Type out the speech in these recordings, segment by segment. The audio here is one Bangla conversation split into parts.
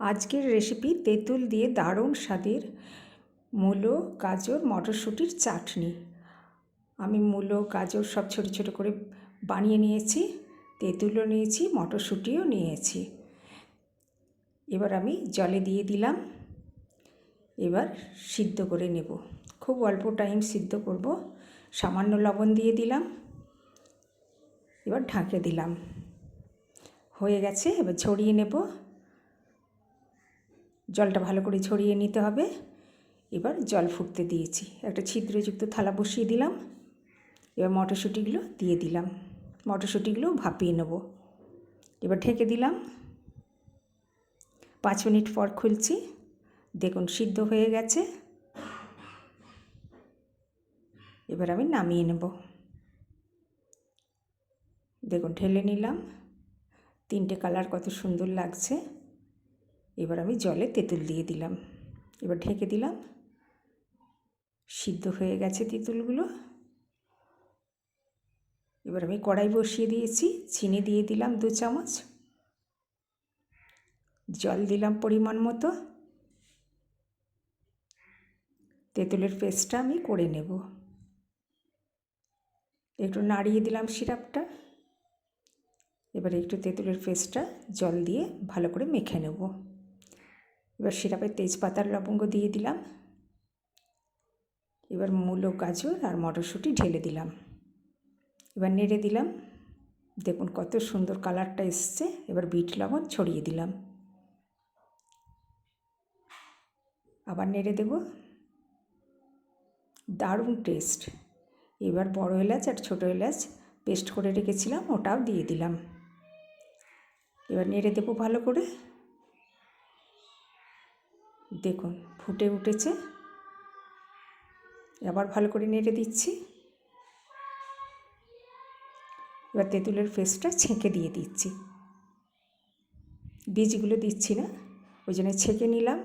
আজকের রেসিপি তেঁতুল দিয়ে দারুণ স্বাদের মূলো গাজর মটরশুঁটির চাটনি। আমি মূলো গাজর সব ছোট ছোট করে বানিয়ে নিয়েছি, তেঁতুলও নিয়েছি, মটরশুঁটিও নিয়েছি। এবার আমি জলে দিয়ে দিলাম, এবার সিদ্ধ করে নেব। খুব অল্প টাইম সিদ্ধ করব। সামান্য লবণ দিয়ে দিলাম, এবার ঢাকে দিলাম। হয়ে গেছে, এবার ছড়িয়ে নেব। জলটা ভালো করে ছড়িয়ে নিতে হবে। এবার জল ফুটতে দিয়েছি, একটা ছিদ্রযুক্ত থালা বসিয়ে দিলাম। এবার মটরশুঁটিগুলো দিয়ে দিলাম, মটরশুঁটিগুলো ভাপিয়ে নেব। এবার ঢেকে দিলাম। 5 মিনিট পর খুলছি, দেখুন সিদ্ধ হয়ে গেছে। এবার আমি নামিয়ে নেব। দেখুন ঢেলে নিলাম, 3টে কালার কত সুন্দর লাগছে। এবার আমি জলে তেঁতুল দিয়ে দিলাম, এবার ঢেকে দিলাম। সিদ্ধ হয়ে গেছে তেঁতুলগুলো। এবার আমি কড়াই বসিয়ে দিয়েছি, চিনি দিয়ে দিলাম 2 চামচ, জল দিলাম পরিমাণ মতো। তেঁতুলের পেস্টটা আমি করে নেব। একটু নাড়িয়ে দিলাম সিরাপটা। এবার একটু তেঁতুলের পেস্টটা জল দিয়ে ভালো করে মেখে নেব। এবার সিরাপে তেজপাতার লবঙ্গ দিয়ে দিলাম। এবার মূলো গাজর আর মটরশুঁটি ঢেলে দিলাম, এবার নেড়ে দিলাম। দেখুন কত সুন্দর কালারটা এসছে। এবার বিট লবণ ছড়িয়ে দিলাম, আবার নেড়ে দেব। দারুণ টেস্ট। এবার বড় এলাচ আর ছোটো এলাচ পেস্ট করে রেখেছিলাম, ওটাও দিয়ে দিলাম। এবার নেড়ে দেবো ভালো করে। দেখুন ফুটে উঠেছে, আবার ভালো করে নেড়ে দিচ্ছি। এবার তেঁতুলের পেস্টটা ছেঁকে দিয়ে দিচ্ছি, বীজগুলো দিচ্ছি না, ওই জন্য ছেঁকে নিলাম।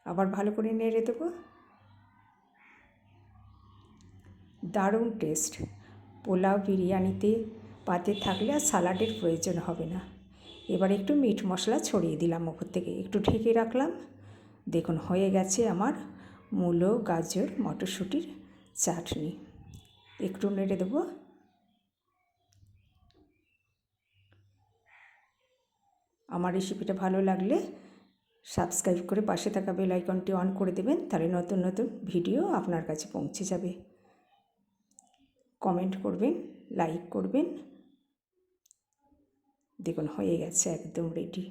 আবার ভালো করে নেড়ে দেবো। দারুণ টেস্ট। পোলাও বিরিয়ানিতে পাতে থাকলে আর সালাডের প্রয়োজন হবে না। এবার একটু মিট মশলা ছড়িয়ে দিলাম ওপর থেকে, একটু ঢেকে রাখলাম। দেখুন হয়ে গেছে আমার মূলো গাজর মটরশুঁটির চাটনি। একটু নেড়ে দেবো। আমার রেসিপিটা ভালো লাগলে সাবস্ক্রাইব করে পাশে থাকা বেল আইকনটি অন করে দেবেন, তাহলে নতুন নতুন ভিডিও আপনার কাছে পৌঁছে যাবে। কমেন্ট করবেন, লাইক করবেন। দেখুন হয়ে গেছে, একদম রেডি।